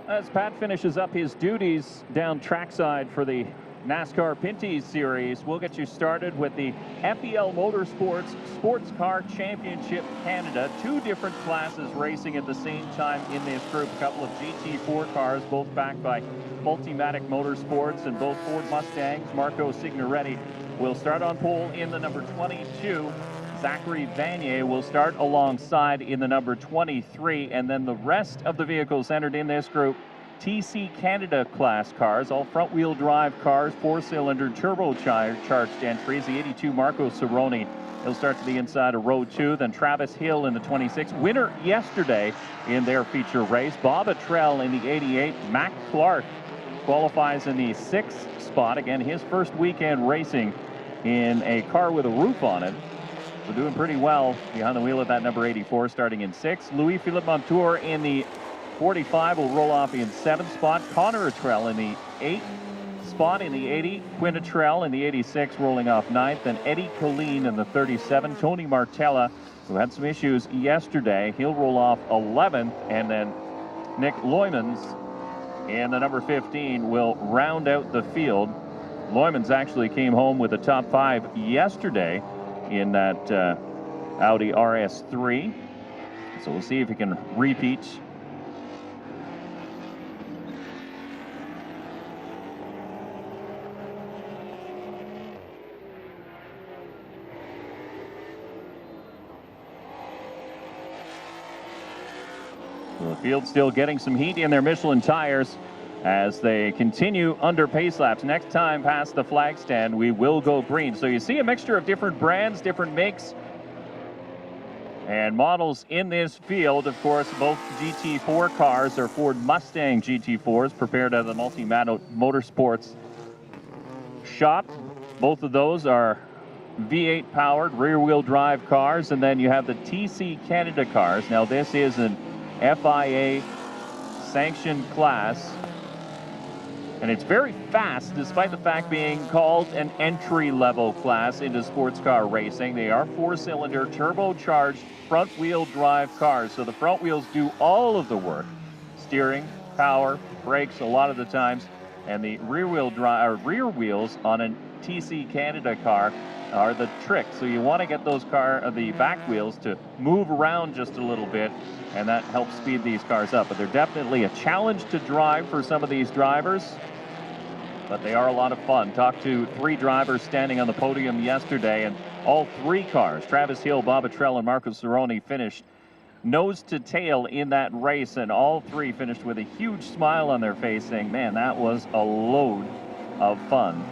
As Pat finishes up his duties down trackside for the NASCAR Pinty's Series, we'll get you started with the FEL Motorsports Sports Car Championship Canada. Two different classes racing at the same time in this group. A couple of GT4 cars, both backed by Multimatic Motorsports, and both Ford Mustangs. Marco Signoretti will start on pole in the number 22. Zachary Vanier will start alongside in the number 23, and then the rest of the vehicles entered in this group, TC Canada class cars, all front-wheel drive cars, four-cylinder turbocharged entries. The 82 Marco Cerrone, he'll start to the inside of row 2. Then Travis Hill in the 26, winner yesterday in their feature race. Bob Attrell in the 88. Mac Clark qualifies in the 6th spot. Again, his first weekend racing in a car with a roof on it. So doing pretty well behind the wheel of that number 84, starting in 6th. Louis-Philippe Montour in the 45 will roll off in 7th spot. Connor Attrell in the 8th spot in the 80. Quinn Attrell in the 86 rolling off 9th. And Eddie Colleen in the 37. Tony Martella, who had some issues yesterday, he'll roll off 11th. And then Nick Loymans in the number 15 will round out the field. Loymans actually came home with the top 5 yesterday in that Audi RS3. So we'll see if he can repeat. So the field still getting some heat in their Michelin tires as they continue under pace laps. Next time past the flag stand, we will go green. So you see a mixture of different brands, different makes and models in this field. Of course, both GT4 cars are Ford Mustang GT4s, prepared at the Multimatic Motorsports shop. Both of those are V8 powered rear-wheel drive cars. And then you have the TC Canada cars. Now this is an FIA sanctioned class, and it's very fast, despite the fact being called an entry-level class into sports car racing. They are four-cylinder, turbocharged, front-wheel drive cars. So the front wheels do all of the work. Steering, power, brakes a lot of the times. And the rear-wheel drive, or rear wheels on a TC Canada car are the trick. So you want to get those the back wheels to move around just a little bit, and that helps speed these cars up. But they're definitely a challenge to drive for some of these drivers, but they are a lot of fun. Talked to 3 drivers standing on the podium yesterday, and all 3 cars, Travis Hill, Bob Attrell, and Marco Cerrone, finished nose to tail in that race, and all 3 finished with a huge smile on their face, saying, man, that was a load of fun.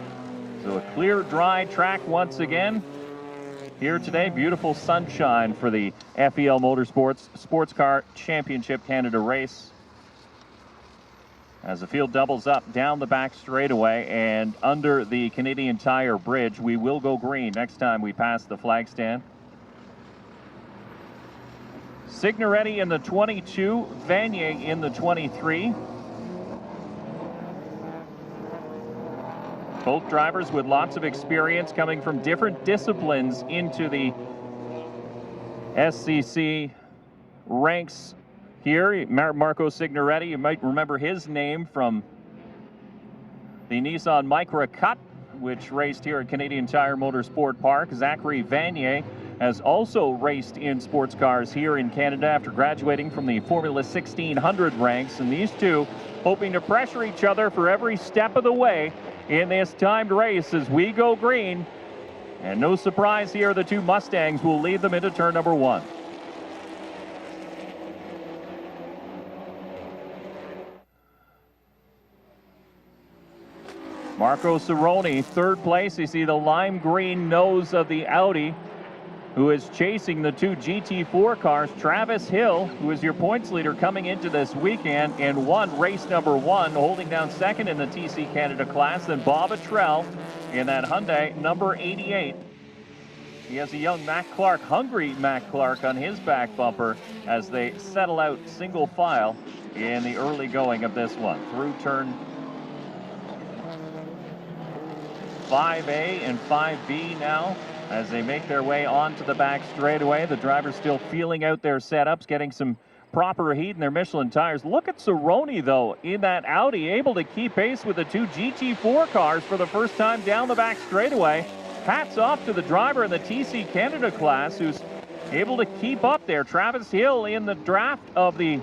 So a clear, dry track once again here today. Beautiful sunshine for the FEL Motorsports Sports Car Championship Canada race. As the field doubles up down the back straightaway and under the Canadian Tire Bridge, we will go green next time we pass the flag stand. Signoretti in the 22, Vanier in the 23. Both drivers with lots of experience, coming from different disciplines into the SCCC ranks here. Marco Signoretti, you might remember his name from the Nissan Micra Cup, which raced here at Canadian Tire Motorsport Park. Zachary Vanier has also raced in sports cars here in Canada after graduating from the Formula 1600 ranks. And these two hoping to pressure each other for every step of the way in this timed race as we go green. And no surprise here, the 2 Mustangs will lead them into turn number 1. Marco Cerrone, 3rd place. You see the lime green nose of the Audi, who is chasing the 2 GT4 cars. Travis Hill, who is your points leader coming into this weekend and won race number 1, holding down 2nd in the TC Canada class. Then Bob Attrell in that Hyundai number 88. He has a young Mac Clark, hungry Mac Clark, on his back bumper as they settle out single file in the early going of this one. Through turn 5A and 5B now as they make their way onto the back straightaway. The drivers still feeling out their setups, getting some proper heat in their Michelin tires. Look at Cerrone, though, in that Audi, able to keep pace with the two GT4 cars for the first time down the back straightaway. Hats off to the driver in the TC Canada class who's able to keep up there. Travis Hill in the draft of the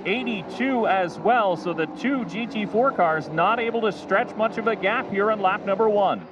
82 as well, so the two GT4 cars not able to stretch much of a gap here on lap number 1.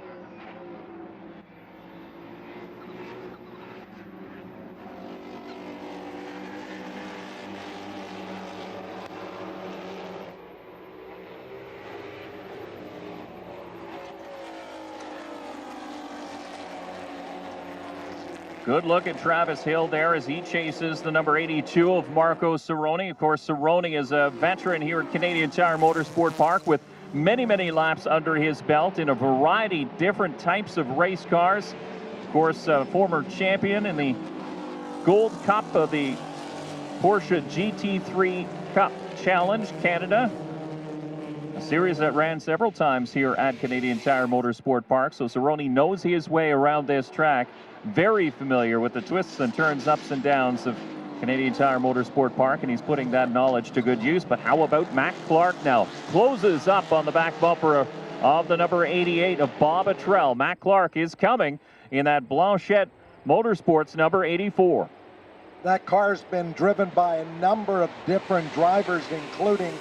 Good look at Travis Hill there as he chases the number 82 of Marco Cerrone. Of course, Cerrone is a veteran here at Canadian Tire Motorsport Park with many, many laps under his belt in a variety different types of race cars. Of course, former champion in the Gold Cup of the Porsche GT3 Cup Challenge Canada. A series that ran several times here at Canadian Tire Motorsport Park. So Cerrone knows his way around this track. Very familiar with the twists and turns, ups and downs of Canadian Tire Motorsport Park, and he's putting that knowledge to good use. But how about Matt Clark now? Closes up on the back bumper of the number 88 of Bob Attrell. Matt Clark is coming in that Blanchette Motorsports number 84. That car's been driven by a number of different drivers, including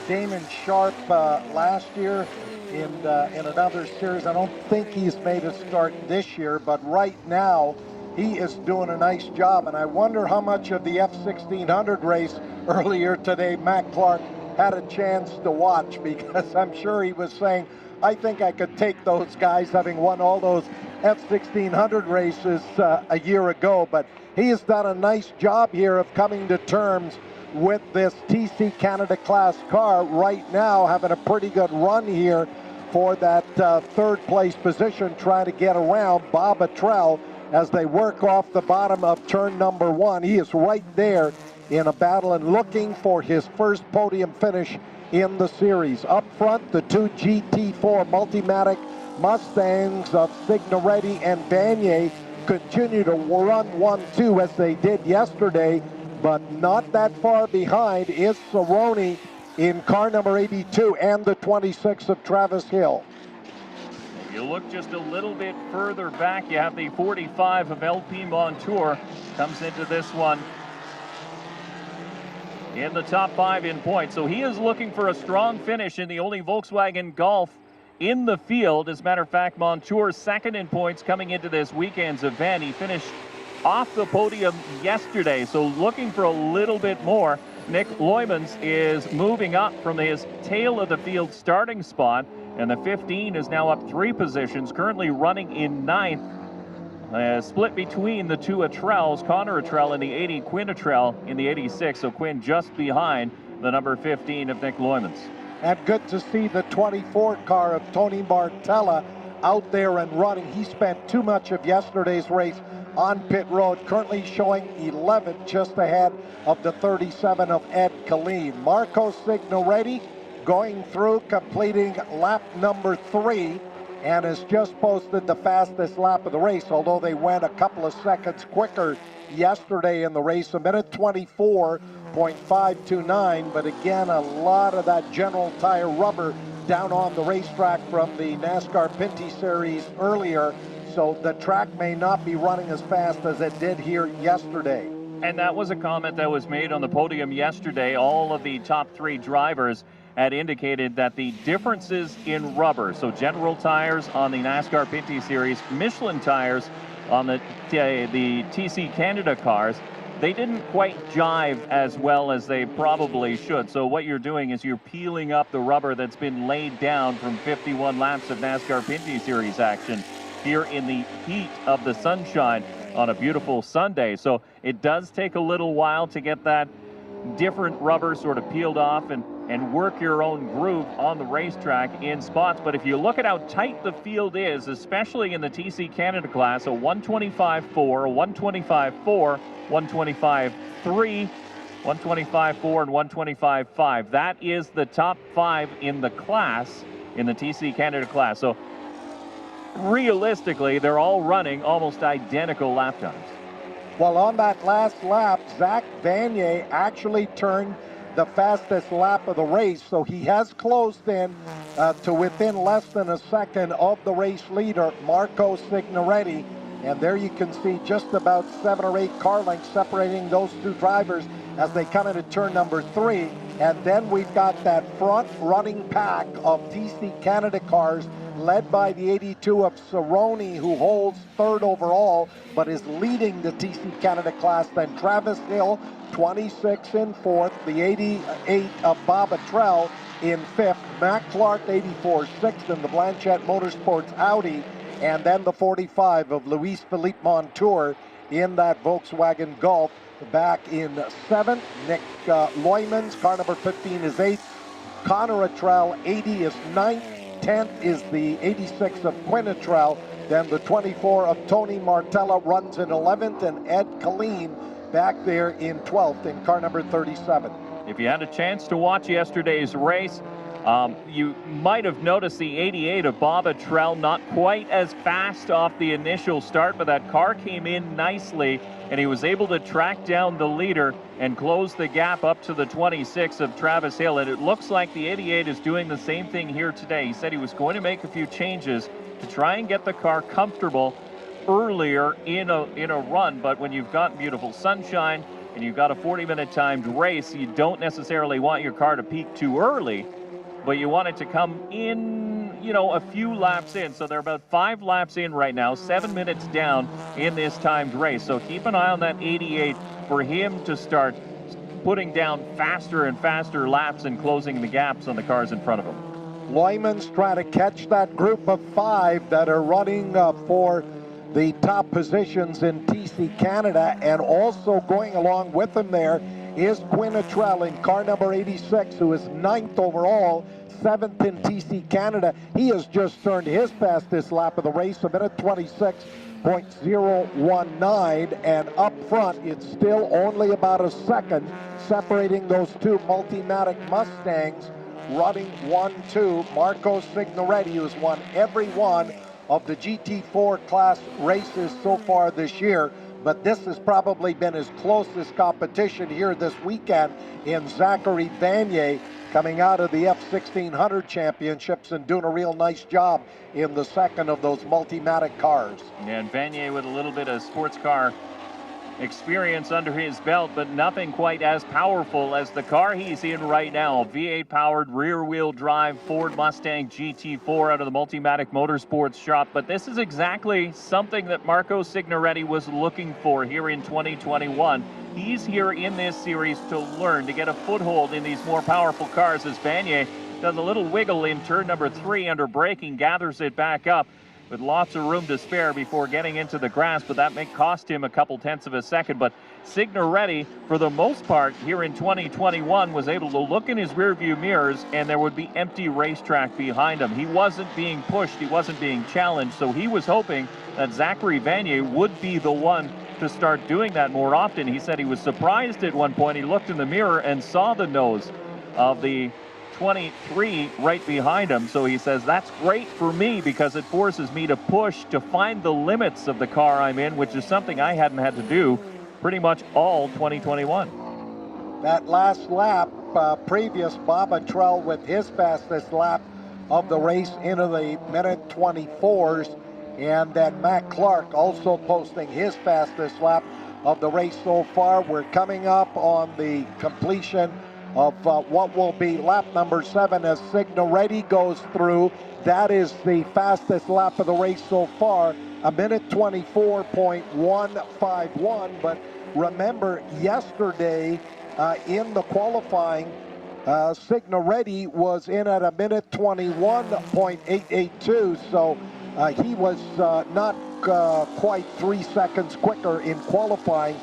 Damon Sharp last year in another series. I don't think he's made a start this year, but right now he is doing a nice job. And I wonder how much of the F1600 race earlier today Matt Clark had a chance to watch, because I'm sure he was saying, I think I could take those guys, having won all those F1600 races a year ago. But he has done a nice job here of coming to terms with this TC Canada class car right now, having a pretty good run here for that third place position, trying to get around Bob Attrell as they work off the bottom of turn number 1. He is right there in a battle and looking for his first podium finish in the series. Up front, the two GT4 Multimatic Mustangs of Signoretti and Vanier continue to run 1-2 as they did yesterday, but not that far behind is Cerrone in car number 82 and the 26 of Travis Hill. If you look just a little bit further back, you have the 45 of LP Montour comes into this one in the top 5 in points. So he is looking for a strong finish in the only Volkswagen Golf in the field. As a matter of fact, Montour second in points coming into this weekend's event. He finished off the podium yesterday, so looking for a little bit more. Nick Loymans is moving up from his tail of the field starting spot, and the 15 is now up 3 positions, currently running in 9th. Split between the two Attrells, Connor Attrell in the 80, Quinn Attrell in the 86, so Quinn just behind the number 15 of Nick Loymans. And good to see the 24 car of Tony Martella out there and running. He spent too much of yesterday's race on pit road, currently showing 11th, just ahead of the 37 of Ed Killeen. Marco Signoretti going through, completing lap number 3, and has just posted the fastest lap of the race, although they went a couple of seconds quicker yesterday in the race, a minute 24.529, but again, a lot of that General Tire rubber down on the racetrack from the NASCAR Pinty Series earlier, so the track may not be running as fast as it did here yesterday. And that was a comment that was made on the podium yesterday. All of the top 3 drivers had indicated that the differences in rubber, so General tires on the NASCAR Pinty Series, Michelin tires on the TC Canada cars, they didn't quite jive as well as they probably should. So what you're doing is you're peeling up the rubber that's been laid down from 51 laps of NASCAR Pinty Series action here in the heat of the sunshine on a beautiful Sunday. So it does take a little while to get that different rubber sort of peeled off and work your own groove on the racetrack in spots. But if you look at how tight the field is, especially in the TC Canada class, a 125.4, a 125.4, 125.3, 125.4, and 125.5. That is the top 5 in the class, in the TC Canada class. So realistically, they're all running almost identical lap times. Well, on that last lap, Zach Vanier actually turned the fastest lap of the race, so he has closed in to within less than a second of the race leader, Marco Signoretti. And there you can see just about 7 or 8 car lengths separating those two drivers as they come into turn number 3. And then we've got that front running pack of TC Canada cars led by the 82 of Cerrone, who holds 3rd overall, but is leading the TC Canada class. Then Travis Hill, 26 in 4th, the 88 of Bob Atrell in 5th, Matt Clark, 84, 6th in the Blanchette Motorsports Audi, and then the 45 of Luis Philippe Montour in that Volkswagen Golf back in 7th. Nick Loymans, car number 15, is 8th. Connor Atrell, 80, is 9th. 10th is the 86 of Quinn Atrell. Then the 24 of Tony Martella runs in 11th, and Ed Colleen back there in 12th in car number 37. If you had a chance to watch yesterday's race, you might have noticed the 88 of Bob Atrell not quite as fast off the initial start, but that car came in nicely, and he was able to track down the leader and close the gap up to the 26 of Travis Hill. And it looks like the 88 is doing the same thing here today. He said he was going to make a few changes to try and get the car comfortable earlier in a run, but when you've got beautiful sunshine and you've got a 40-minute timed race, you don't necessarily want your car to peak too early, but you want it to come in, you know, a few laps in. So they're about 5 laps in right now, 7 minutes down in this timed race. So keep an eye on that 88 for him to start putting down faster and faster laps and closing the gaps on the cars in front of him. Loymans trying to catch that group of 5 that are running for the top positions in TC Canada, and also going along with him there is Quinn Atrell in car number 86, who is 9th overall, 7th in TC Canada. He has just turned his fastest lap of the race, a minute 26.019, and up front it's still only about a second separating those two Multimatic Mustangs running 1-2. Marco Signoretti, who's won every one of the GT4 class races so far this year, but this has probably been his closest competition here this weekend in Zachary Vanier, coming out of the F1600 championships and doing a real nice job in the second of those Multimatic cars. And Vanier with a little bit of sports car experience under his belt, but nothing quite as powerful as the car he's in right now. V8 powered rear wheel drive Ford Mustang GT4 out of the Multimatic Motorsports shop. But this is exactly something that Marco Signoretti was looking for here in 2021. He's here in this series to learn, to get a foothold in these more powerful cars, as Vanier does a little wiggle in turn number 3 under braking, gathers it back up with lots of room to spare before getting into the grass, but that may cost him a couple tenths of a second. But Signoretti, for the most part, here in 2021, was able to look in his rearview mirrors and there would be empty racetrack behind him. He wasn't being pushed, he wasn't being challenged, so he was hoping that Zachary Vanier would be the one to start doing that more often. He said he was surprised at one point. He looked in the mirror and saw the nose of the 23 right behind him, so he says that's great for me because it forces me to push to find the limits of the car I'm in, which is something I hadn't had to do pretty much all 2021. That last lap, previous, Bob Atrell with his fastest lap of the race into the minute 24s, and then Matt Clark also posting his fastest lap of the race so far. We're coming up on the completion of what will be lap number 7 as Signoretti goes through. That is the fastest lap of the race so far, a minute 24.151. But remember, yesterday in the qualifying, Signoretti was in at a minute 21.882, so he was not quite 3 seconds quicker in qualifying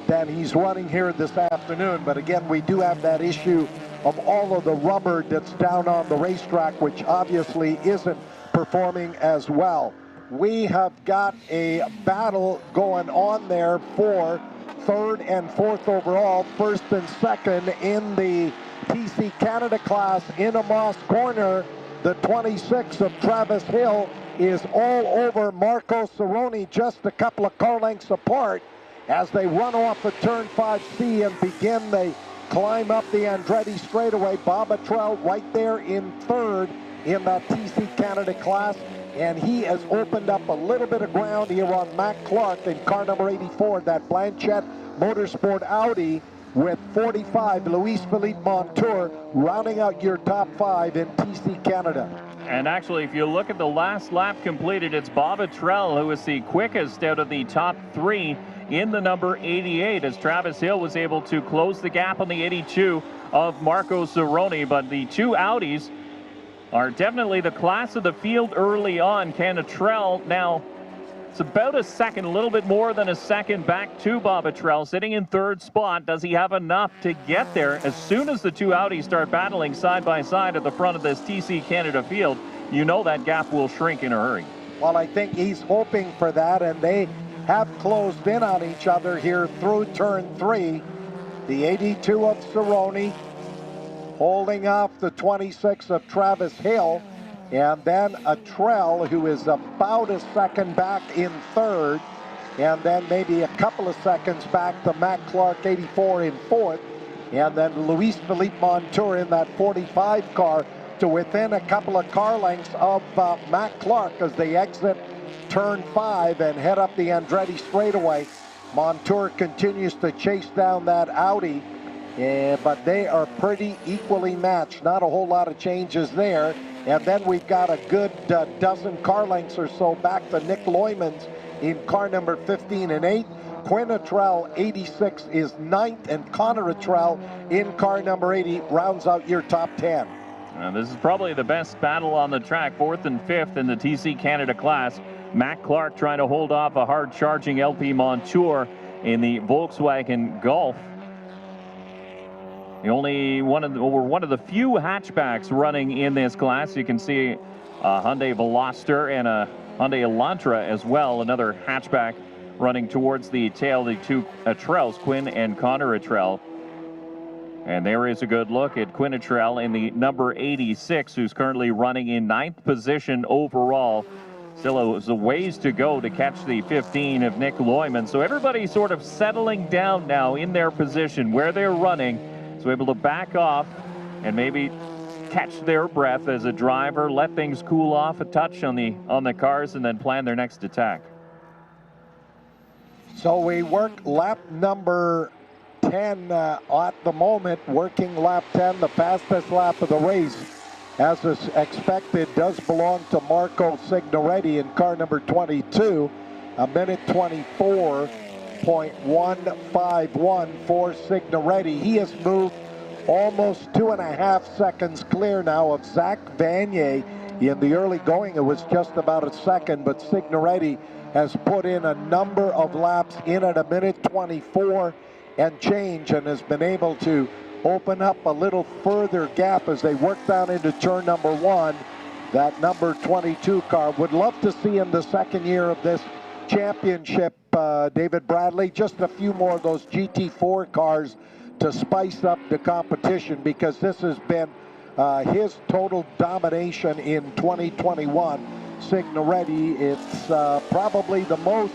than he's running here this afternoon. But again, we do have that issue of all of the rubber that's down on the racetrack, which obviously isn't performing as well. We have got a battle going on there for 3rd and 4th overall, 1st and 2nd in the TC Canada class. In a Moss corner, the 26 of Travis Hill is all over Marco Cerrone, just a couple of car lengths apart. as they run off of turn 5C and begin, they climb up the Andretti straightaway. Bob Attrell right there in third in that TC Canada class, and he has opened up a little bit of ground here on Mac Clark in car number 84, that Blanchette Motorsport Audi, with 45, Luis Philippe Montour, rounding out your top 5 in TC Canada. And actually, if you look at the last lap completed, it's Bob Attrell who is the quickest out of the top 3 in the number 88, as Travis Hill was able to close the gap on the 82 of Marco Cerrone. But the two Audis are definitely the class of the field early on. Can Attrell now, it's about a second, a little bit more than a second back to Bob Attrell, sitting in third spot. Does he have enough to get there? As soon as the two Audis start battling side by side at the front of this TC Canada field, you know that gap will shrink in a hurry. Well, I think he's hoping for that, and they have closed in on each other here through turn 3. The 82 of Cerrone holding off the 26 of Travis Hill, and then Attrell, who is about a second back in third, and then maybe a couple of seconds back to Mac Clark 84 in fourth, and then Luis Philippe Montour in that 45 car to within a couple of car lengths of Mac Clark as they exit turn 5 and head up the Andretti straightaway. Montour continues to chase down that Audi, but they are pretty equally matched. Not a whole lot of changes there. And then we've got a good dozen car lengths or so back to Nick Loymans in car number 15 and 8. Quinn Attrell, 86, is 9th, and Connor Attrell in car number 80 rounds out your top 10. This is probably the best battle on the track, 4th and 5th in the TC Canada class. Mac Clark trying to hold off a hard-charging LP Montour in the Volkswagen Golf. The only one of the few hatchbacks running in this class. You can see a Hyundai Veloster and a Hyundai Elantra as well, another hatchback running towards the tail, the two Attrells, Quinn and Connor Attrell. And there is a good look at Quinn Attrell in the number 86, who's currently running in 9th position overall. Still a ways to go to catch the 15 of Nick Loyman. So everybody's sort of settling down now in their position where they're running. So able to back off and maybe catch their breath as a driver, let things cool off a touch on the cars, and then plan their next attack. So we work lap number 10 at the moment, working lap 10, the fastest lap of the race. As is expected, does belong to Marco Signoretti in car number 22, a minute 24.151 for Signoretti. He has moved almost 2.5 seconds clear now of Zach Vanier. In the early going, it was just about a second, but Signoretti has put in a number of laps in at a minute 24 and change, and has been able to open up a little further gap as they work down into turn number 1. That number 22 car, would love to see in the second year of this championship, David Bradley, just a few more of those GT4 cars to spice up the competition, because this has been his total domination in 2021. Signoretti, it's probably the most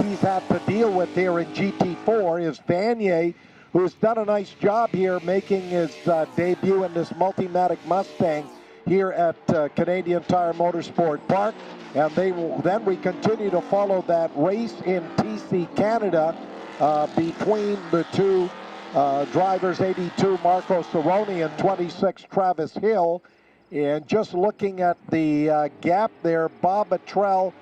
he's had to deal with here in GT4 is Vanier, who's done a nice job here making his debut in this Multimatic Mustang here at Canadian Tire Motorsport Park. And then we continue to follow that race in TC Canada between the two drivers, 82 Marco Cerrone and 26 Travis Hill. And just looking at the gap there, Bob Attrell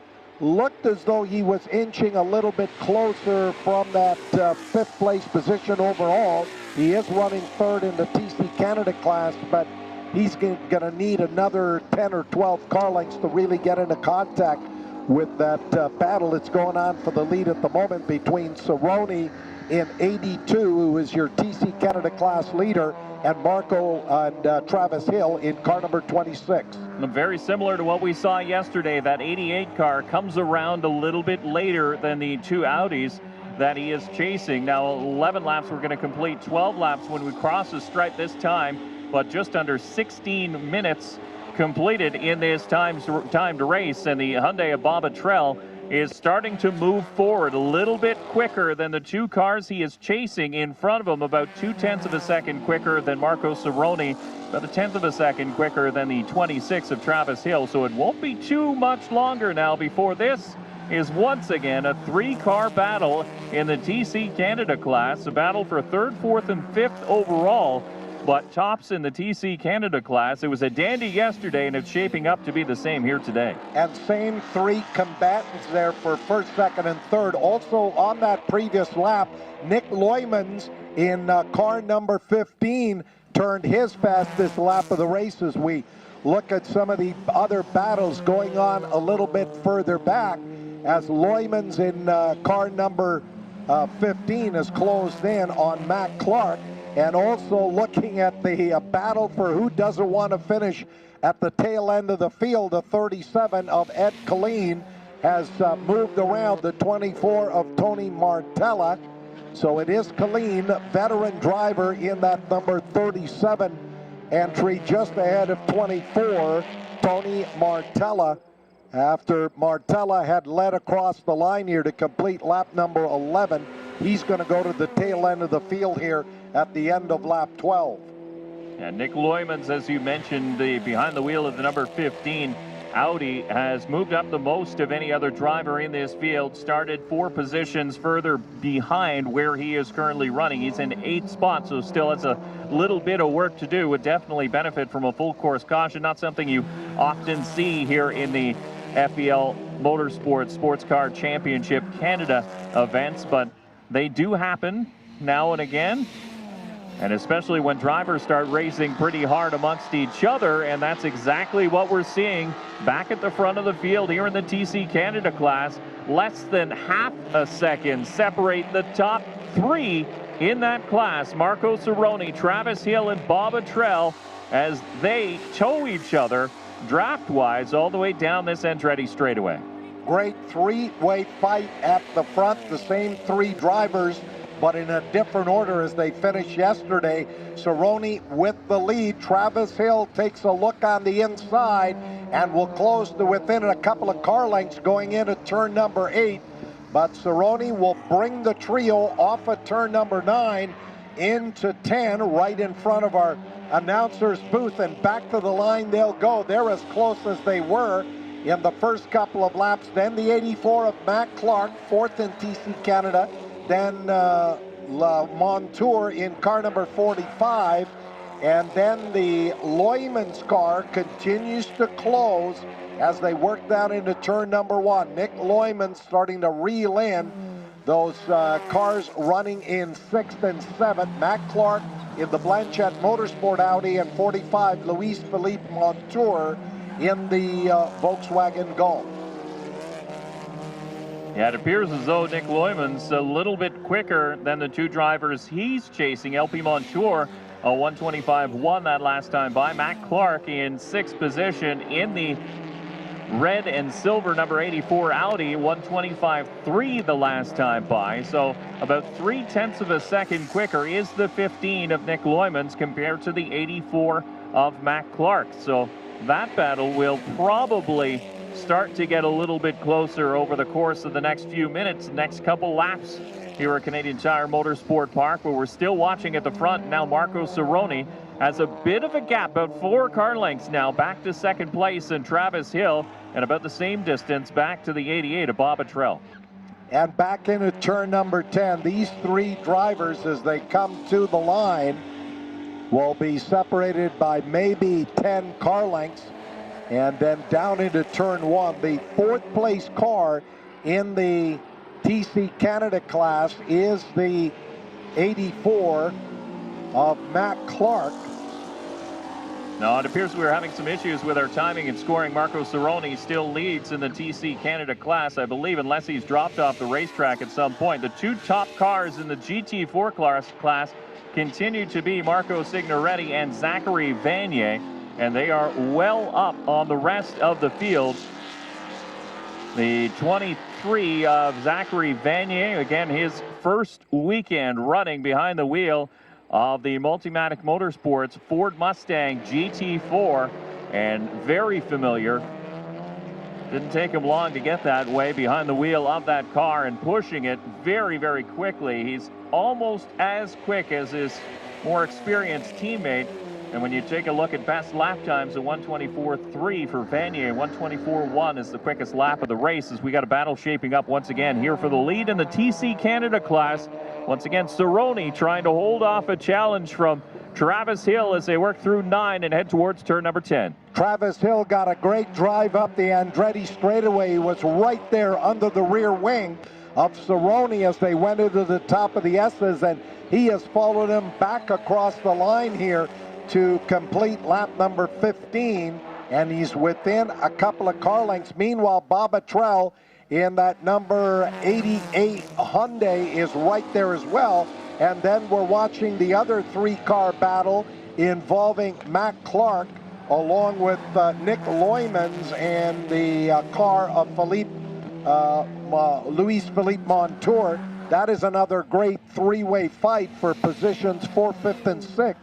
looked as though he was inching a little bit closer from that 5th place position overall. He is running 3rd in the TC Canada class, but he's going to need another 10 or 12 car lengths to really get into contact with that battle that's going on for the lead at the moment between Cerrone in 82, who is your TC Canada class leader, and Marco and Travis Hill in car number 26. Very similar to what we saw yesterday. That 88 car comes around a little bit later than the two Audis that he is chasing. Now 11 laps, we're going to complete 12 laps when we cross the stripe this time, but just under 16 minutes completed in this timed race, and the Hyundai of Bob Attrell is starting to move forward a little bit quicker than the two cars he is chasing in front of him, about 0.2 of a second quicker than Marco Cerrone, about 1/10 of a second quicker than the 26 of Travis Hill. So it won't be too much longer now before this is once again a three-car battle in the TC Canada class, a battle for 3rd, 4th, and 5th overall. But tops in the TC Canada class. It was a dandy yesterday, and it's shaping up to be the same here today. And same three combatants there for 1st, 2nd, and 3rd. Also on that previous lap, Nick Loymans in car number 15 turned his fastest lap of the race as we look at some of the other battles going on a little bit further back, as Loymans in car number 15 has closed in on Matt Clark. And also looking at the battle for who doesn't want to finish at the tail end of the field, the 37 of Ed Killeen has moved around the 24 of Tony Martella. So it is Killeen, veteran driver, in that number 37 entry, just ahead of 24, Tony Martella. After Martella had led across the line here to complete lap number 11, he's going to go to the tail end of the field here at the end of lap 12. And Nick Loymans, as you mentioned, the behind the wheel of the number 15 Audi, has moved up the most of any other driver in this field, started 4 positions further behind where he is currently running. He's in 8th spot, so still has a little bit of work to do. Would definitely benefit from a full course caution. Not something you often see here in the FEL Motorsport Sports Car Championship Canada events, but they do happen now and again. And especially when drivers start racing pretty hard amongst each other, and that's exactly what we're seeing back at the front of the field here in the TC Canada class. Less than half a second separate the top 3 in that class. Marco Cerrone, Travis Hill, and Bob Attrell, as they tow each other draft-wise all the way down this Andretti straightaway. Great three-way fight at the front, the same 3 drivers, but in a different order as they finished yesterday. Cerrone with the lead. Travis Hill takes a look on the inside and will close to within a couple of car lengths going into turn number 8. But Cerrone will bring the trio off of turn number 9 into 10, right in front of our announcer's booth, and back to the line they'll go. They're as close as they were in the first couple of laps. Then the 84 of Matt Clark, 4th in TC Canada. Then La Montour in car number 45. And then the Loymans car continues to close as they work down into turn number 1. Nick Loymans starting to reel in those cars running in 6th and 7th. Matt Clark in the Blanchette Motorsport Audi, and 45 Luis Philippe Montour in the Volkswagen Golf. Yeah, it appears as though Nick Loymans a little bit quicker than the 2 drivers he's chasing. LP Montour, a 125.1 that last time by. Matt Clark in 6th position in the red and silver number 84 Audi, 125.3 the last time by. So about 0.3 of a second quicker is the 15 of Nick Loymans compared to the 84 of Matt Clark. So that battle will probably start to get a little bit closer over the course of the next few minutes, next couple laps here at Canadian Tire Motorsport Park, where we're still watching at the front. Now Marco Cerrone has a bit of a gap, about 4 car lengths now, back to 2nd place, and Travis Hill, and about the same distance back to the 88 of Bob Attrell. And back into turn number 10, these 3 drivers, as they come to the line, will be separated by maybe 10 car lengths. And then down into turn 1, the 4th place car in the TC Canada class is the 84 of Matt Clark. Now, it appears we're having some issues with our timing and scoring. Marco Cerrone still leads in the TC Canada class, I believe, unless he's dropped off the racetrack at some point. The 2 top cars in the GT4 class continue to be Marco Signoretti and Zachary Vanier, and they are well up on the rest of the field. The 23 of Zachary Vanier, again, his first weekend running behind the wheel of the Multimatic Motorsports Ford Mustang GT4, and very familiar Didn't take him long to get that way behind the wheel of that car and pushing it very, very quickly. He's almost as quick as his more experienced teammate. And when you take a look at best lap times, a 124.3 for Vanier, 124.1 is the quickest lap of the race, as we got a battle shaping up once again here for the lead in the TC Canada class. Once again, Cerrone trying to hold off a challenge from Travis Hill as they work through 9 and head towards turn number 10. Travis Hill got a great drive up the Andretti straightaway. He was right there under the rear wing of Cerrone as they went into the top of the S's, and he has followed him back across the line here to complete lap number 15, and he's within a couple of car lengths. Meanwhile, Bob Attrell in that number 88 Hyundai is right there as well. And then we're watching the other 3-car battle involving Mac Clark along with Nick Loymans and the car of Luis Philippe Montour. That is another great 3-way fight for positions 4th, 5th, and 6th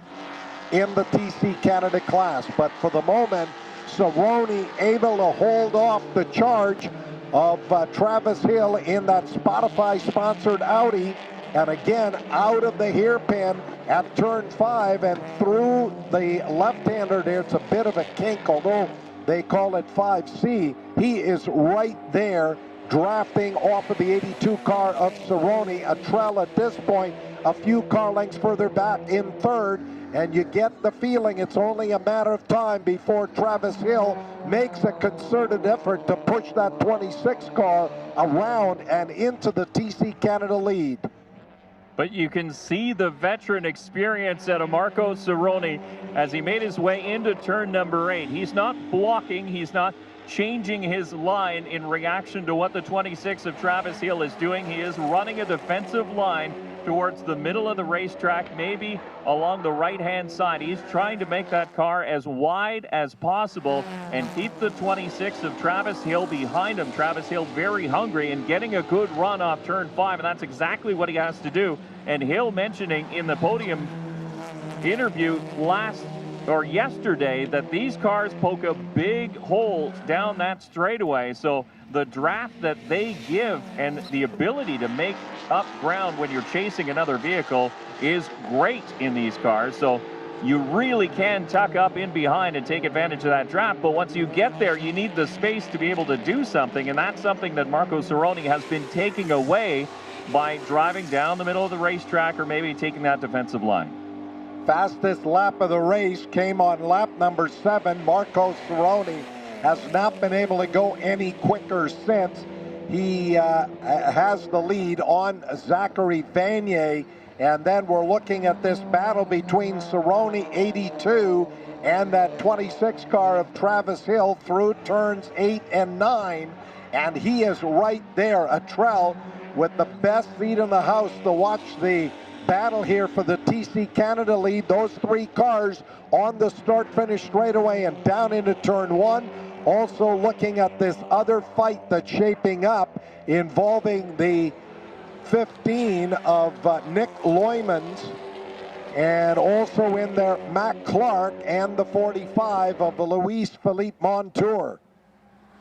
in the TC Canada class. But for the moment, Cerrone able to hold off the charge of Travis Hill in that Spotify-sponsored Audi. And again, out of the hairpin at turn 5 and through the left-hander there. It's a bit of a kink, although they call it 5C. He is right there drafting off of the 82 car of Cerrone. Attrell at this point a few car lengths further back in 3rd. And you get the feeling it's only a matter of time before Travis Hill makes a concerted effort to push that 26 car around and into the TC Canada lead. But you can see the veteran experience out of Marco Cerrone as he made his way into turn number 8. He's not blocking, he's not changing his line in reaction to what the 26 of Travis Hill is doing. He is running a defensive line towards the middle of the racetrack, maybe along the right-hand side. He's trying to make that car as wide as possible and keep the 26 of Travis Hill behind him. Travis Hill very hungry and getting a good run off turn 5, and that's exactly what he has to do. And Hill mentioning in the podium interview yesterday that these cars poke a big hole down that straightaway. So the draft that they give and the ability to make up ground when you're chasing another vehicle is great in these cars. So you really can tuck up in behind and take advantage of that draft. But once you get there, you need the space to be able to do something. And that's something that Marco Cerrone has been taking away by driving down the middle of the racetrack or maybe taking that defensive line. Fastest lap of the race came on lap number 7. Marco Cerrone has not been able to go any quicker since. He has the lead on Zachary Vanier. And then we're looking at this battle between Cerrone 82 and that 26 car of Travis Hill through turns 8 and 9. And he is right there, Attrell, with the best seat in the house to watch the battle here for the TC Canada lead. Those 3 cars on the start-finish straightaway and down into turn 1. Also looking at this other fight that's shaping up involving the 15 of Nick Loymans, and also in there Mac Clark and the 45 of Luis Philippe Montour.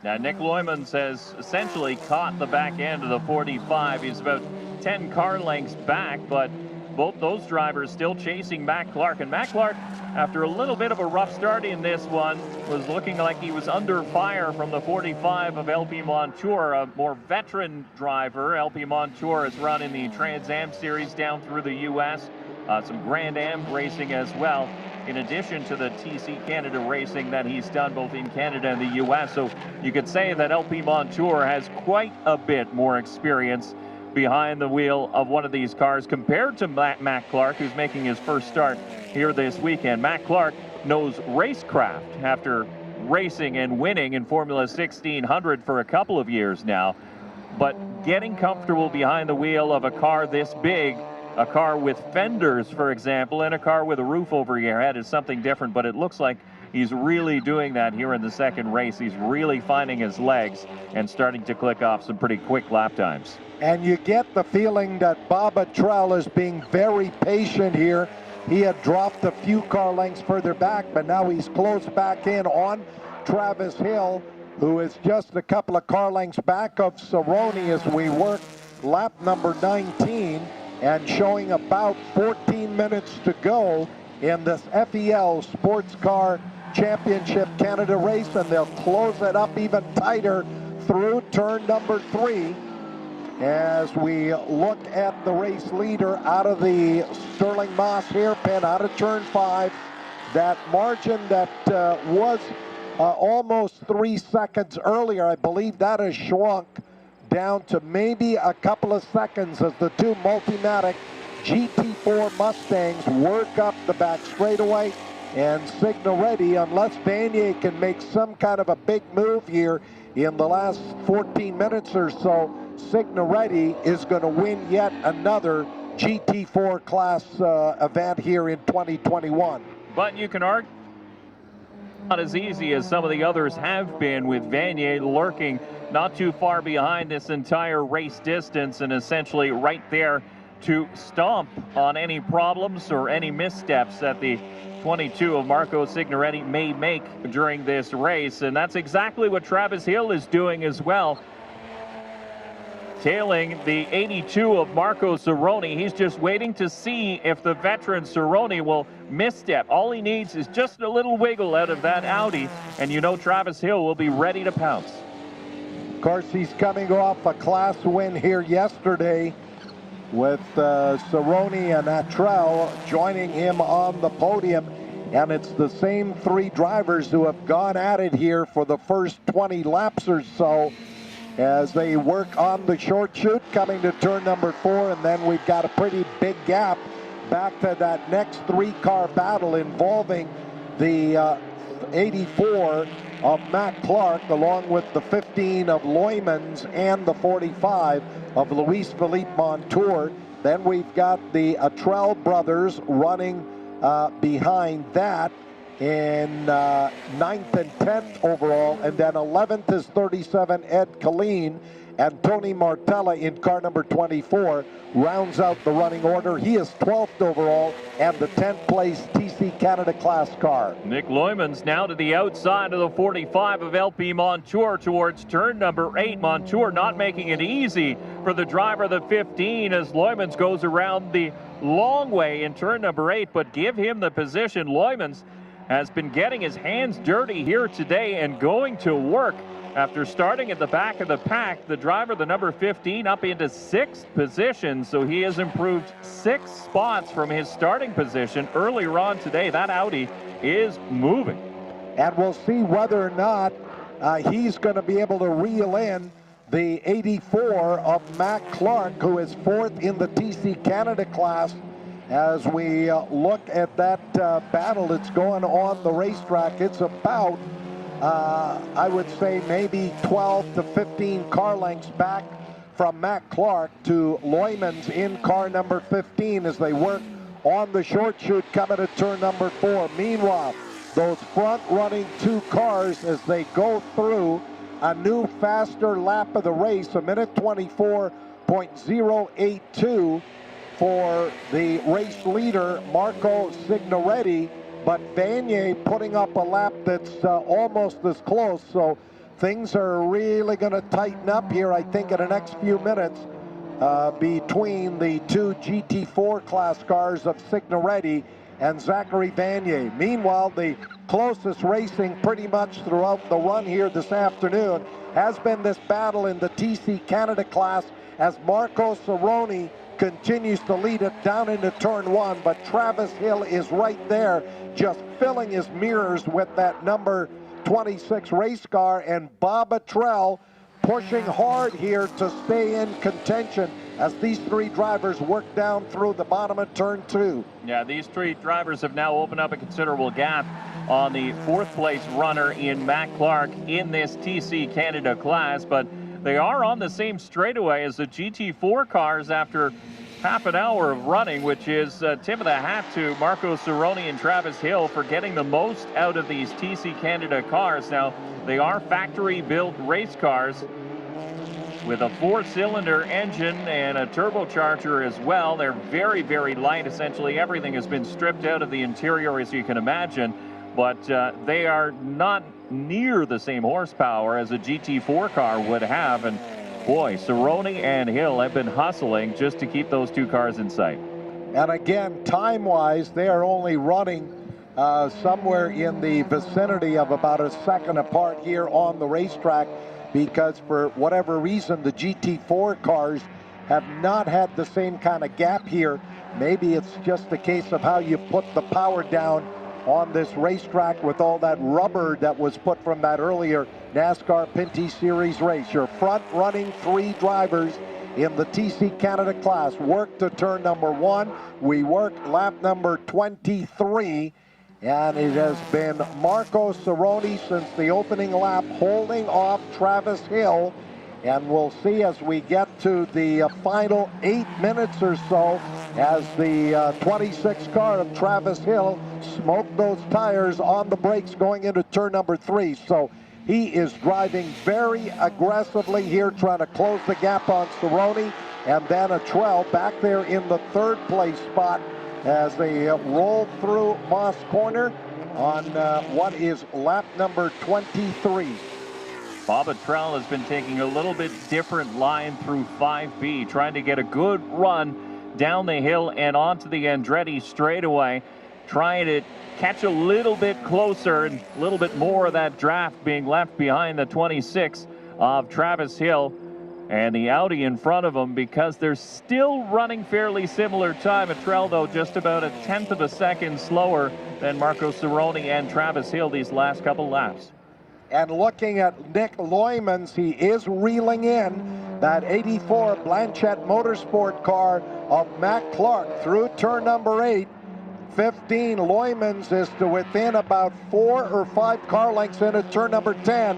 Now Nick Loymans has essentially caught the back end of the 45. He's about 10 car lengths back, but both those drivers still chasing Mac Clark. And Mac Clark, after a little bit of a rough start in this one, was looking like he was under fire from the 45 of LP Montour, a more veteran driver. LP Montour has run in the Trans Am Series down through the U.S., some Grand Am racing as well, in addition to the TC Canada racing that he's done both in Canada and the U.S. So you could say that LP Montour has quite a bit more experience behind the wheel of one of these cars compared to Mac Clark, who's making his first start here this weekend. Mac Clark knows racecraft after racing and winning in Formula 1600 for a couple of years now, but getting comfortable behind the wheel of a car this big, a car with fenders, for example, and a car with a roof over your head is something different. But it looks like he's really doing that here in the second race. He's really finding his legs and starting to click off some pretty quick lap times. And you get the feeling that Bob Attrell is being very patient here. He had dropped a few car lengths further back, but now he's close back in on Travis Hill. who is just a couple of car lengths back of Cerrone as we work lap number 19, and showing about 14 minutes to go in this FEL Sports Car Championship Canada race, and they'll close it up even tighter through turn number 3 as we look at the race leader out of the Sterling Moss hairpin out of turn 5. That margin that was almost 3 seconds earlier, I believe that has shrunk down to maybe a couple of seconds as the two Multimatic GT4 Mustangs work up the back straightaway. And Signoretti, unless Vanier can make some kind of a big move here in the last 14 minutes or so, Signoretti is going to win yet another GT4 class event here in 2021. But you can argue not as easy as some of the others have been, with Vanier lurking not too far behind this entire race distance and essentially right there to stomp on any problems or any missteps that the 22 of Marco Signoretti may make during this race. And that's exactly what Travis Hill is doing as well, tailing the 82 of Marco Cerrone. He's just waiting to see if the veteran Cerrone will misstep. All he needs is just a little wiggle out of that Audi, and you know Travis Hill will be ready to pounce. Of course, he's coming off a class win here yesterday with Cerrone and Atrell joining him on the podium. And it's the same 3 drivers who have gone at it here for the first 20 laps or so as they work on the short chute coming to turn number 4. And then we've got a pretty big gap back to that next 3-car battle involving the 84 of Matt Clark, along with the 15 of Loymans and the 45 of Luis Felipe Montour. Then we've got the Atrell brothers running behind that in 9th and 10th overall, and then 11th is 37 Ed Killeen, and Tony Martella in car number 24 rounds out the running order. He is 12th overall and the 10th place TC Canada class car. Nick Loymans now to the outside of the 45 of LP Montour towards turn number 8. Montour not making it easy for the driver of the 15 as Loymans goes around the long way in turn number 8, but give him the position. Loymans has been getting his hands dirty here today and going to work. After starting at the back of the pack, the driver, the number 15, up into 6th position. So he has improved 6 spots from his starting position earlier on today. That Audi is moving. And we'll see whether or not he's going to be able to reel in the 84 of Matt Clark, who is 4th in the TC Canada class. As we look at that battle that's going on the racetrack, it's about I would say maybe 12 to 15 car lengths back from Matt Clark to Loymans in car number 15 as they work on the short chute coming to turn number 4. Meanwhile, those front running 2 cars as they go through a new faster lap of the race, a minute 24.082 for the race leader Marco Signoretti, but Vanier putting up a lap that's almost as close. So things are really going to tighten up here, I think, in the next few minutes between the 2 GT4 class cars of Signoretti and Zachary Vanier. Meanwhile, the closest racing pretty much throughout the run here this afternoon has been this battle in the TC Canada class as Marco Cerrone continues to lead it down into turn 1, but Travis Hill is right there just filling his mirrors with that number 26 race car, and Bob Atrell pushing hard here to stay in contention as these 3 drivers work down through the bottom of turn 2. Yeah, these 3 drivers have now opened up a considerable gap on the 4th place runner in Matt Clark in this TC Canada class, but they are on the same straightaway as the GT4 cars after half an hour of running, which is tip of the hat to Marco Cerrone and Travis Hill for getting the most out of these TC Canada cars. Now, they are factory-built race cars with a 4-cylinder engine and a turbocharger as well. They're very, very light. Essentially, everything has been stripped out of the interior, as you can imagine. but they are not near the same horsepower as a GT4 car would have. And boy, Cerrone and Hill have been hustling just to keep those two cars in sight. And again, time-wise, they are only running somewhere in the vicinity of about a second apart here on the racetrack, because for whatever reason, the GT4 cars have not had the same kind of gap here. Maybe it's just a case of how you put the power down on this racetrack with all that rubber that was put from that earlier NASCAR Pinty Series race. Your front-running three drivers in the TC Canada class work to turn number 1. We work lap number 23, and it has been Marco Cerrone since the opening lap, holding off Travis Hill. And we'll see as we get to the final 8 minutes or so, as the 26 car of Travis Hill smoked those tires on the brakes going into turn number 3. So he is driving very aggressively here, trying to close the gap on Cerrone. And then Trell back there in the third place spot as they roll through Moss Corner on what is lap number 23. Bob Trell has been taking a little bit different line through 5B, trying to get a good run down the hill and onto the Andretti straightaway, trying to catch a little bit closer and a little bit more of that draft being left behind the 26 of Travis Hill and the Audi in front of him, because they're still running fairly similar time. Trell, though, just about a 1/10 of a second slower than Marco Cerrone and Travis Hill these last couple laps. And looking at Nick Loymans, he is reeling in that 84 Blanchette Motorsport car of Matt Clark through turn number 8. 15, Loymans is to within about 4 or 5 car lengths into turn number 10.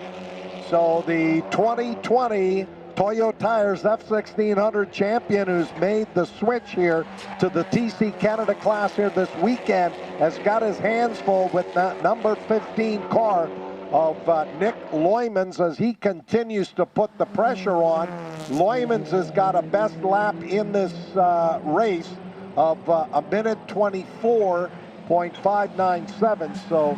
So the 2020 Toyo Tires F1600 champion, who's made the switch here to the TC Canada class here this weekend, has got his hands full with that number 15 car of Nick Loymans as he continues to put the pressure on. Loymans has got a best lap in this race of a minute 24.597. So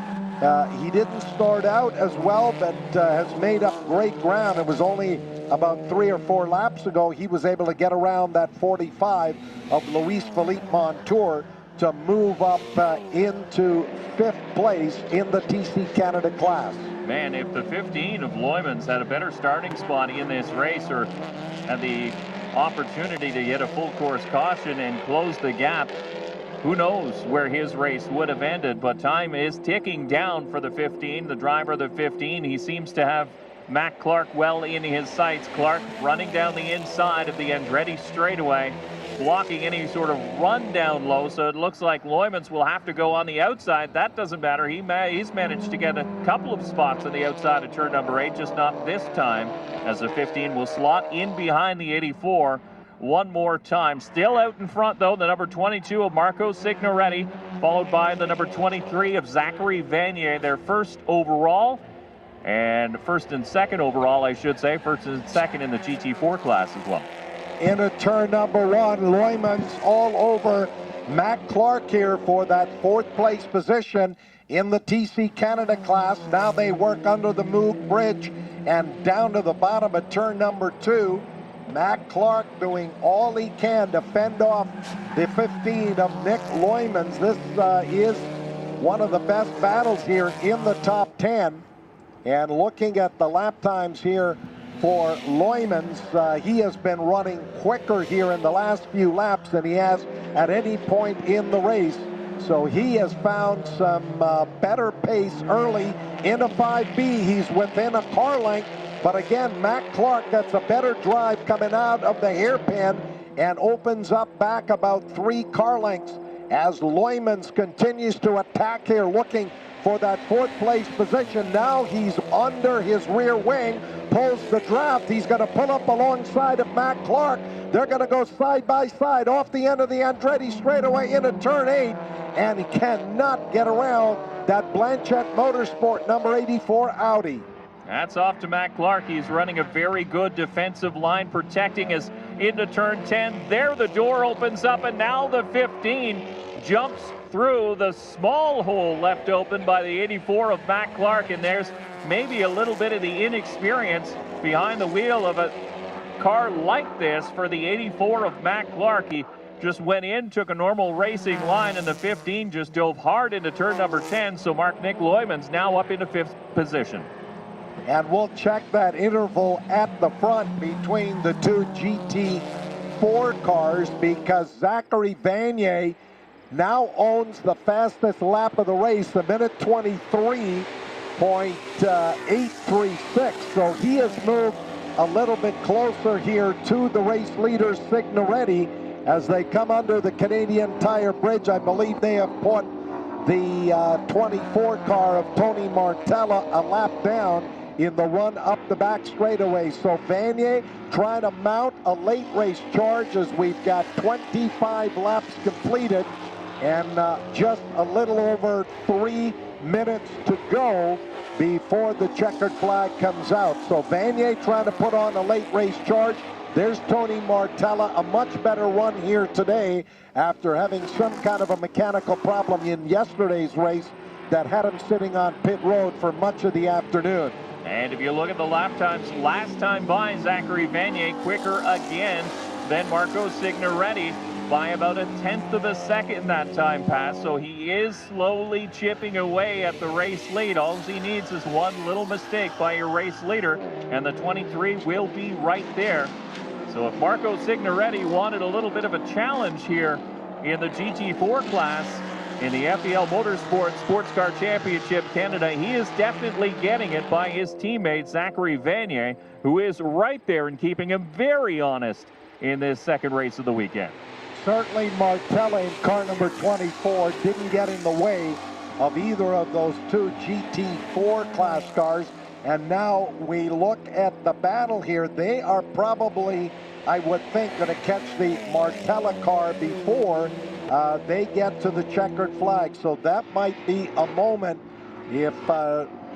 he didn't start out as well, but has made up great ground. It was only about 3 or 4 laps ago he was able to get around that 45 of Luis Felipe Montour to move up into 5th place in the TC Canada class. Man, if the 15 of Loymans had a better starting spot in this race, or had the opportunity to get a full course caution and close the gap, who knows where his race would have ended. But time is ticking down for the 15, the driver of the 15. He seems to have Matt Clark well in his sights. Clark running down the inside of the Andretti straightaway, blocking any sort of run down low, so it looks like Loymans will have to go on the outside. That doesn't matter. He's managed to get a couple of spots on the outside of turn number 8, just not this time, as the 15 will slot in behind the 84 one more time. Still out in front, though, the number 22 of Marco Signoretti, followed by the number 23 of Zachary Vanier, their first overall, and first and second overall, I should say, first and second in the GT4 class as well. Into turn number 1, Loymans all over Matt Clark here for that 4th place position in the TC Canada class. Now they work under the Moog Bridge and down to the bottom of turn number 2. Matt Clark doing all he can to fend off the 15 of Nick Loymans. This is one of the best battles here in the top 10. And looking at the lap times here for Loymans, he has been running quicker here in the last few laps than he has at any point in the race. So he has found some better pace early into 5B. He's within a car length, but again, Matt Clark gets a better drive coming out of the hairpin and opens up back about 3 car lengths as Loymans continues to attack here, looking for that 4th place position. Now he's under his rear wing, pulls the draft. He's going to pull up alongside of Matt Clark. They're going to go side by side off the end of the Andretti straightaway into turn 8, and he cannot get around that Blanchette Motorsport number 84 Audi. That's off to Matt Clark. He's running a very good defensive line, protecting us into turn 10. There the door opens up, and now the 15 jumps through the small hole left open by the 84 of Matt Clark, and there's maybe a little bit of the inexperience behind the wheel of a car like this for the 84 of Matt Clark. He just went in, took a normal racing line, and the 15 just dove hard into turn number 10, so Mark-Nick Loyman's now up into 5th position. And we'll check that interval at the front between the two GT4 cars, because Zachary Vanier now owns the fastest lap of the race, a minute 23.836. So he has moved a little bit closer here to the race leader, Signoretti, as they come under the Canadian Tire Bridge. I believe they have put the 24 car of Tony Martella a lap down in the run up the back straightaway. So Vanier trying to mount a late race charge as we've got 25 laps completed and just a little over 3 minutes to go before the checkered flag comes out. So Vanier trying to put on a late race charge. There's Tony Martella, a much better run here today after having some kind of a mechanical problem in yesterday's race that had him sitting on pit road for much of the afternoon. And if you look at the lap times, last time by, Zachary Vanier quicker again than Marco Signoretti by about 1/10 of a second that time pass. So he is slowly chipping away at the race lead. All he needs is one little mistake by your race leader, and the 23 will be right there. So if Marco Signoretti wanted a little bit of a challenge here in the GT4 class in the FEL Motorsport Sports Car Championship Canada, he is definitely getting it by his teammate Zachary Vanier, who is right there and keeping him very honest in this second race of the weekend. Certainly Martella in car number 24 didn't get in the way of either of those two GT4 class cars. And now we look at the battle here. They are probably, I would think, going to catch the Martella car before they get to the checkered flag. So that might be a moment if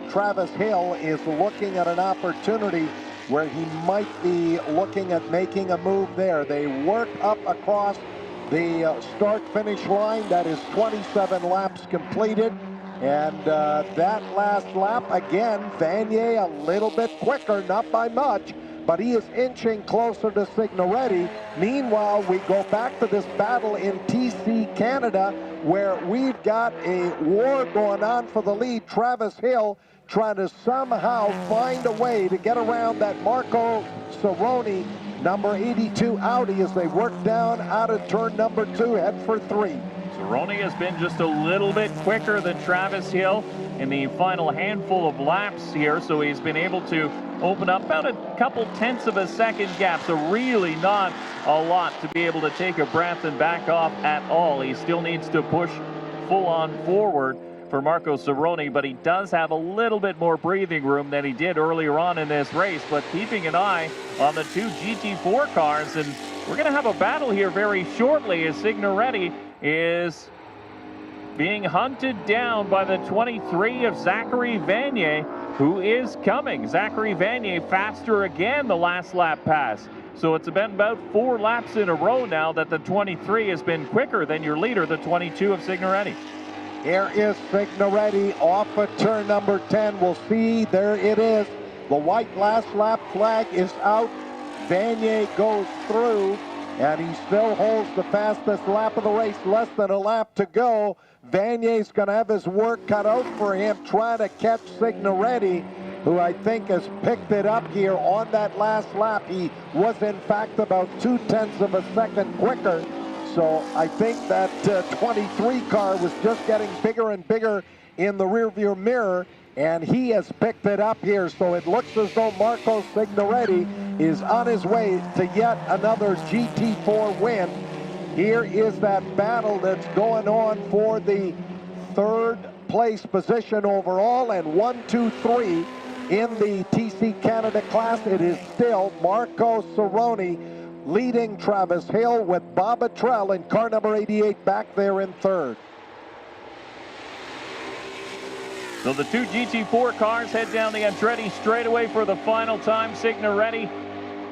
Travis Hill is looking at an opportunity where he might be looking at making a move there. They work up across the start-finish line. That is 27 laps completed. And that last lap, again, Vanier a little bit quicker, not by much, but he is inching closer to Signoretti. Meanwhile, we go back to this battle in TC Canada, where we've got a war going on for the lead. Travis Hill trying to somehow find a way to get around that Marco Cerrone number 82 Audi as they work down out of turn number 2, head for 3. Cerrone has been just a little bit quicker than Travis Hill in the final handful of laps here, so he's been able to open up about a couple tenths of a second gap, so really not a lot to be able to take a breath and back off at all. He still needs to push full on forward for Marco Cerrone, but he does have a little bit more breathing room than he did earlier on in this race. But keeping an eye on the two GT4 cars, and we're going to have a battle here very shortly as Signoretti is being hunted down by the 23 of Zachary Vanier, who is coming. Zachary Vanier faster again the last lap pass. So it's been about 4 laps in a row now that the 23 has been quicker than your leader, the 22 of Signoretti. Here is Signoretti off of turn number 10. We'll see, there it is. The white last lap flag is out. Vanier goes through, and he still holds the fastest lap of the race, less than a lap to go. Vanier's going to have his work cut out for him, trying to catch Signoretti, who I think has picked it up here on that last lap. He was, in fact, about 0.2 of a second quicker. So I think that 23 car was just getting bigger and bigger in the rearview mirror, and he has picked it up here. So it looks as though Marco Signoretti is on his way to yet another GT4 win. Here is that battle that's going on for the 3rd place position overall, and 1, 2, 3 in the TC Canada class. It is still Marco Cerrone leading Travis Hill, with Bob Attrell in car number 88 back there in 3rd. So the two GT4 cars head down the Andretti straightaway for the final time. Signoretti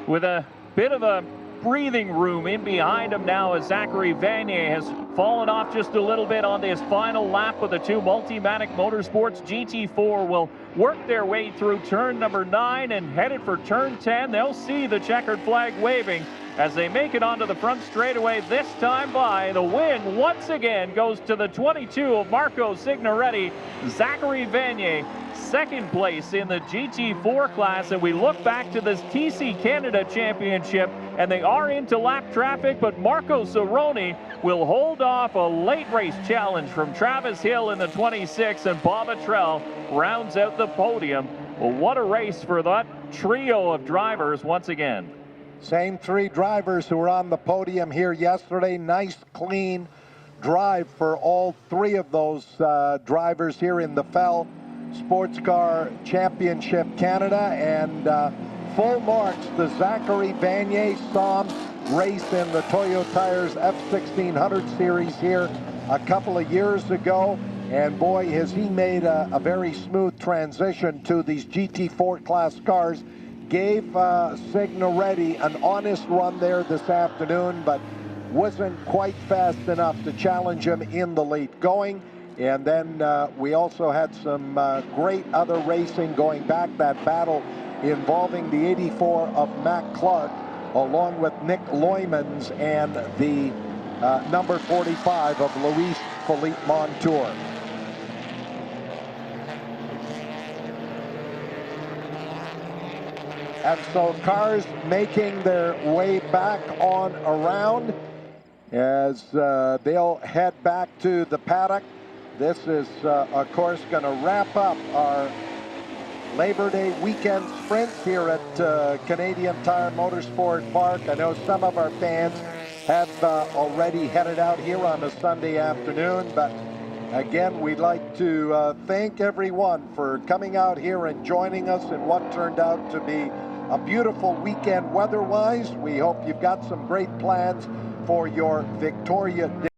with a bit of a breathing room in behind him now as Zachary Vanier has fallen off just a little bit on this final lap with the two Multimatic Motorsports. GT4 will work their way through turn number 9 and headed for turn 10. They'll see the checkered flag waving as they make it onto the front straightaway, this time by. The win once again goes to the 22 of Marco Signoretti. Zachary Vanier, second place in the GT4 class, and we look back to this TC Canada Championship, and they are into lap traffic, but Marco Cerrone will hold off a late race challenge from Travis Hill in the 26, and Bob Attrell rounds out the podium. Well, what a race for that trio of drivers once again. Same three drivers who were on the podium here yesterday. Nice, clean drive for all three of those drivers here in the FEL Sports Car Championship Canada. And full marks to Zachary Vanier. Saw him race in the Toyo Tires F1600 series here a couple of years ago. And boy, has he made a very smooth transition to these GT4 class cars. Gave Signoretti an honest run there this afternoon, but wasn't quite fast enough to challenge him in the late going. And then we also had some great other racing going back, that battle involving the 84 of Mac Clark, along with Nick Loymans and the number 45 of Luis Philippe Montour. And so cars making their way back on around as they'll head back to the paddock. This is, of course, going to wrap up our Labor Day weekend sprints here at Canadian Tire Motorsport Park. I know some of our fans have already headed out here on a Sunday afternoon, but again, we'd like to thank everyone for coming out here and joining us in what turned out to be a beautiful weekend weather-wise. We hope you've got some great plans for your Victoria Day.